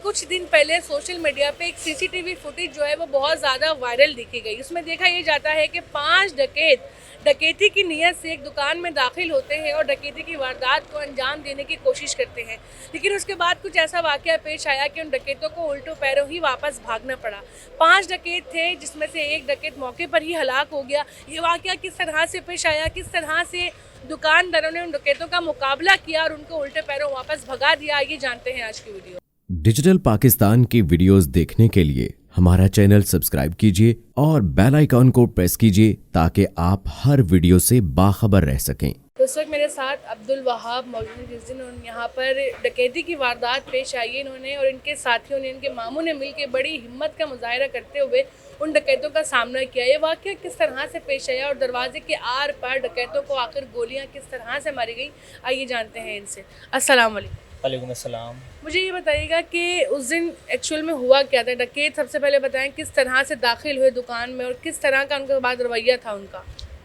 कुछ दिन पहले सोशल मीडिया पे एक सीसीटीवी फुटेज जो है वो बहुत ज़्यादा वायरल दिखी गई। उसमें देखा ये जाता है कि 5 डकैत डकैती की नीयत से एक दुकान में दाखिल होते हैं और डकैती की वारदात को अंजाम देने की कोशिश करते हैं, लेकिन उसके बाद कुछ ऐसा वाकया पेश आया कि उन डकैतों को उल्टो पैरों ही वापस भागना पड़ा। 5 डकैत थे जिसमें से एक डकैत मौके पर ही हलाक हो गया। ये वाकया किस तरह से पेश आया, किस तरह से दुकानदारों ने उन डकैतों का मुकाबला किया और उनको उल्टे पैरों वापस भगा दिया, ये जानते हैं आज की वीडियो। डिजिटल पाकिस्तान की वीडियोस देखने के लिए हमारा चैनल सब्सक्राइब कीजिए और बेल आइकॉन को प्रेस कीजिए ताकि आप हर वीडियो से बाखबर रह सकें। तो इस वक्त मेरे साथ अब्दुल वहाब मौजूद हैं। जिस दिन यहाँ पर डकैती की वारदात पेश आई है, इन्होंने और इनके साथियों ने, इनके मामू ने मिलकर बड़ी हिम्मत का मुजाहरा करते हुए उन डकैतों का सामना किया। ये वाकया किस तरह से पेश आया और दरवाजे के आर पार डकैतों को आखिर गोलियां किस तरह से मारी गई, आइए जानते हैं इनसे। अस्सलाम वालेकुम। वालेकुम अस्सलाम। मुझे ये बताइएगा कि उस दिन एक्चुअल में हुआ क्या था? डकैत सबसे पहले बताएं किस तरह से दाखिल हुए दुकान में और किस तरह का उनके बाद रवैया था उनका।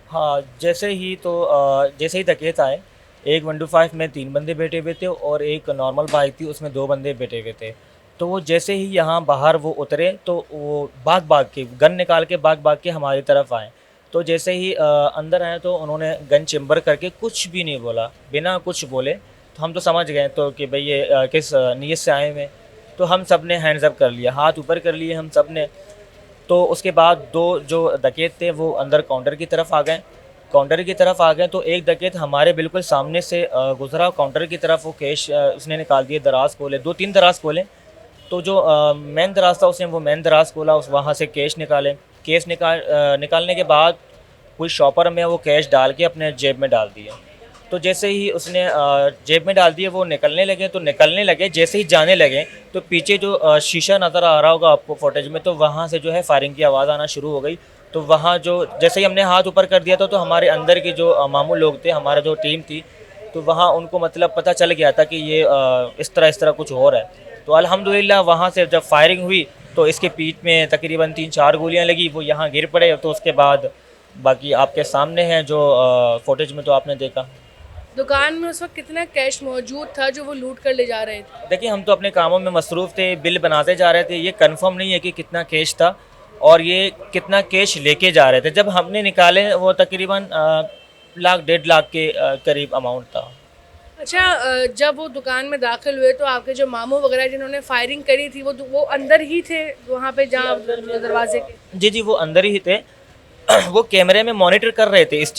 हाँ, जैसे ही डकैत आए, एक 125 में 3 बंदे बैठे हुए थे और एक नॉर्मल बाइक थी, उसमें 2 बंदे बैठे हुए थे। तो वो जैसे ही यहाँ बाहर वो उतरे तो वो भाग के गन निकाल के भाग के हमारी तरफ आए। तो जैसे ही अंदर आए तो उन्होंने गन चेम्बर करके कुछ भी नहीं बोला, बिना कुछ बोले। तो हम तो समझ गए तो कि भाई ये किस नीयत से आए हुए। तो हम सब ने हैंड्स अप कर लिया, हाथ ऊपर कर लिए हम सब ने। तो उसके बाद 2 जो डकैत थे वो अंदर काउंटर की तरफ आ गए। तो एक डकैत हमारे बिल्कुल सामने से गुजरा काउंटर की तरफ। वो कैश उसने निकाल दिए, दराज खोले, 2-3 दराज खोले। तो जो मेन दराज था उसने वो मेन दराज खोला, उस वहाँ से कैश निकालने के बाद कोई शॉपर में वो कैश डाल के अपने जेब में डाल दिए। तो जैसे ही उसने जेब में डाल दिए वो निकलने लगे। जैसे ही जाने लगे तो पीछे जो शीशा नज़र आ रहा होगा आपको फुटेज में, तो वहाँ से जो है फायरिंग की आवाज़ आना शुरू हो गई। तो वहाँ जो जैसे ही हमने हाथ ऊपर कर दिया था तो हमारे अंदर के जो मामूल लोग थे, हमारा जो टीम थी, तो वहाँ उनको मतलब पता चल गया था कि ये इस तरह कुछ हो रहा है। तो अल्हम्दुलिल्लाह वहाँ से जब फायरिंग हुई तो इसके पीठ में तकरीबन 3-4 गोलियाँ लगी, वो यहाँ गिर पड़े। तो उसके बाद बाकी आपके सामने हैं जो फुटेज में तो आपने देखा। दुकान में उस वक्त कितना कैश मौजूद था जो वो लूट कर ले जा रहे थे? देखिए, हम तो अपने कामों में मसरूफ़ थे, बिल बनाते जा रहे थे। ये कंफर्म नहीं है कि कितना कैश था और ये कितना कैश लेके जा रहे थे। जब हमने निकाले वो तकरीबन 1-1.5 लाख के करीब अमाउंट था। अच्छा, जब वो दुकान में दाखिल हुए तो आपके जो मामू वगैरह जिन्होंने फायरिंग करी थी वो अंदर ही थे वहाँ पे, जहाँ दरवाजे के? जी, वो अंदर ही थे। वो कैमरे में मॉनिटर कर रहे थे इस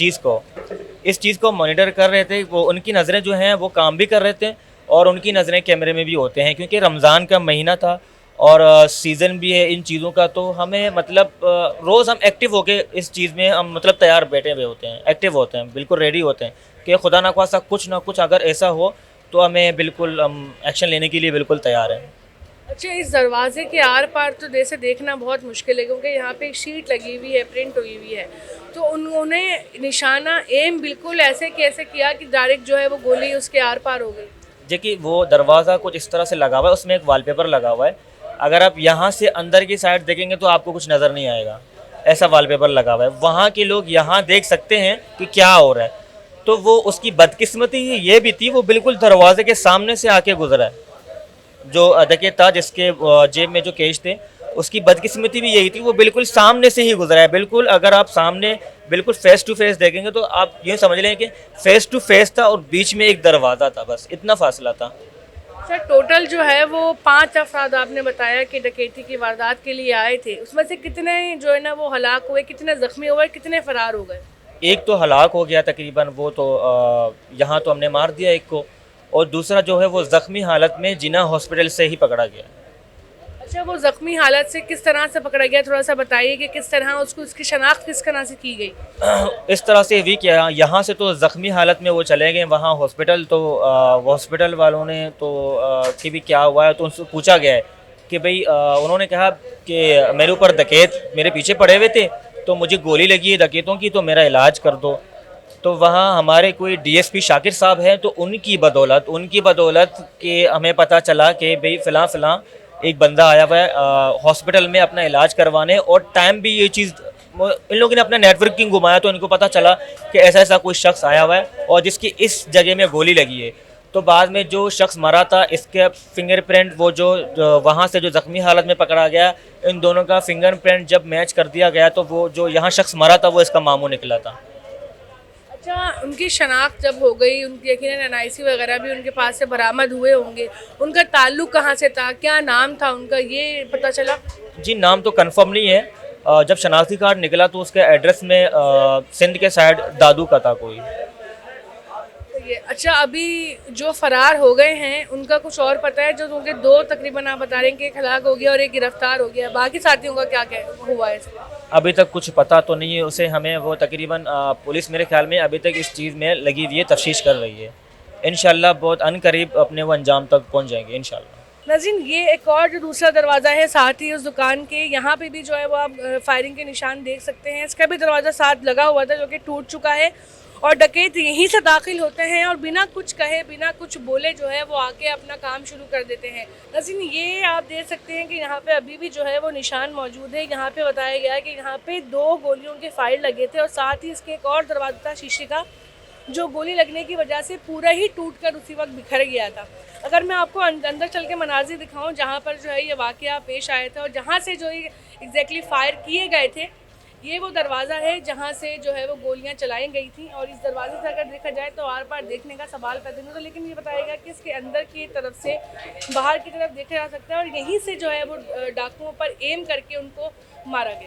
चीज़ को मॉनिटर कर रहे थे। वो उनकी नज़रें जो हैं वो काम भी कर रहे थे और उनकी नज़रें कैमरे में भी होते हैं, क्योंकि रमज़ान का महीना था और सीज़न भी है इन चीज़ों का। तो हमें मतलब रोज़ हम एक्टिव होके इस चीज़ में हम मतलब तैयार बैठे हुए होते हैं, एक्टिव होते हैं, बिल्कुल रेडी होते हैं कि खुदा ना ख्वास्ता कुछ ना कुछ अगर ऐसा हो तो हमें बिल्कुल एक्शन लेने के लिए बिल्कुल तैयार हैं। अच्छा, इस दरवाजे के आर पार तो जैसे देखना बहुत मुश्किल है क्योंकि यहाँ पे एक शीट लगी हुई है, प्रिंट हुई हुई है। तो उन्होंने निशाना एम बिल्कुल ऐसे किया कि डायरेक्ट जो है वो गोली उसके आर पार हो गई। देखिए, वो दरवाज़ा कुछ इस तरह से लगा हुआ है, उसमें एक वॉलपेपर लगा हुआ है। अगर आप यहाँ से अंदर की साइड देखेंगे तो आपको कुछ नज़र नहीं आएगा, ऐसा वॉलपेपर लगा हुआ है। वहाँ के लोग यहाँ देख सकते हैं कि क्या हो रहा है। तो वो उसकी बदकिस्मती ये भी थी, वो बिल्कुल दरवाजे के सामने से आके गुजरा है। जो डकैत था जिसके जेब में जो कैश थे, उसकी बदकिस्मती भी यही थी, वो बिल्कुल सामने से ही गुजरा है। बिल्कुल अगर आप सामने बिल्कुल फेस टू फेस देखेंगे तो आप ये समझ लें कि फेस टू फेस था और बीच में एक दरवाज़ा था, बस इतना फासला था। सर, टोटल जो है वो 5 अफराद आपने बताया कि डकैती की वारदात के लिए आए थे। उसमें से कितने जो है ना वो हलाक हुए, कितने ज़ख्मी हुए, कितने फ़रार हो गए? एक तो हलाक हो गया तकरीबन, वो तो यहाँ तो हमने मार दिया एक को, और दूसरा जो है वो ज़ख्मी हालत में जिना हॉस्पिटल से ही पकड़ा गया। अच्छा, वो ज़ख्मी हालत से किस तरह से पकड़ा गया, थोड़ा सा बताइए कि किस तरह उसको उसकी शनाख्त किस तरह से की गई? इस तरह से भी किया, यहाँ से तो ज़ख्मी हालत में वो चले गए वहाँ हॉस्पिटल। तो हॉस्पिटल वालों ने तो कि भी क्या हुआ है तो उनसे पूछा गया है कि भाई उन्होंने कहा कि मेरे ऊपर डकैत मेरे पीछे पड़े हुए थे, तो मुझे गोली लगी है डकैतों की, तो मेरा इलाज कर दो। तो वहाँ हमारे कोई डीएसपी शाकिर साहब हैं, तो उनकी बदौलत कि हमें पता चला कि भाई फ़लाँ एक बंदा आया हुआ है हॉस्पिटल में अपना इलाज करवाने, और टाइम भी ये चीज़ इन लोगों ने अपना नेटवर्किंग घुमाया तो इनको पता चला कि ऐसा कोई शख्स आया हुआ है और जिसकी इस जगह में गोली लगी है। तो बाद में जो शख्स मरा था इसके फिंगरप्रिंट वो जो वहाँ से जो ज़ख्मी हालत में पकड़ा गया, इन दोनों का फिंगरप्रिंट जब मैच कर दिया गया तो वो जो यहाँ शख्स मरा था वो इसका मामू निकला था। अच्छा, उनकी शनाख्त जब हो गई, उनकी यकीनन एनआईसी वगैरह भी उनके पास से बरामद हुए होंगे, उनका ताल्लुक कहाँ से था, क्या नाम था उनका, ये पता चला? जी नाम तो कंफर्म नहीं है। जब शनाख्ती कार्ड निकला तो उसके एड्रेस में सिंध के साइड दादू का था कोई। ये अच्छा, अभी जो फरार हो गए हैं उनका कुछ और पता है? जो उनके दो तकरीबन आप बता रहे हैं कि एक हलाक हो गया और एक गिरफ्तार हो गया, बाकी साथियों का क्या हुआ है? अभी तक कुछ पता तो नहीं है उसे, हमें वो तकरीबन पुलिस मेरे ख्याल में अभी तक इस चीज़ में लगी हुई है, तफ्तीश कर रही है। इंशाल्लाह बहुत अनकरीब अपने वो अंजाम तक पहुंच जाएंगे इंशाल्लाह। नाज़रीन, ये एक और जो दूसरा दरवाज़ा है साथ ही उस दुकान के, यहाँ पे भी जो है वो आप फायरिंग के निशान देख सकते हैं। इसका भी दरवाज़ा साथ लगा हुआ था जो कि टूट चुका है और डकैत यहीं से दाखिल होते हैं और बिना कुछ कहे, बिना कुछ बोले जो है वो आके अपना काम शुरू कर देते हैं। नाज़रीन, ये आप देख सकते हैं कि यहाँ पे अभी भी जो है वो निशान मौजूद है। यहाँ पे बताया गया है कि यहाँ पे 2 गोलियों के फायर लगे थे और साथ ही इसके एक और दरवाज़ा था शीशे का, जो गोली लगने की वजह से पूरा ही टूटकर उसी वक्त बिखर गया था। अगर मैं आपको अंदर चल के मनाजिर दिखाऊं जहां पर जो है ये वाक़या पेश आया था और जहां से जो ये एग्जैक्टली फायर किए गए थे, ये वो दरवाज़ा है जहां से जो है वो गोलियां चलाई गई थी। और इस दरवाजे से अगर देखा जाए तो आर पार देखने का सवाल पैदा नहीं होता, लेकिन ये बताएगा कि इसके अंदर की तरफ से बाहर की तरफ देखा जा सकता है और यहीं से जो है वो डाकुओं पर एम करके उनको मारा गया।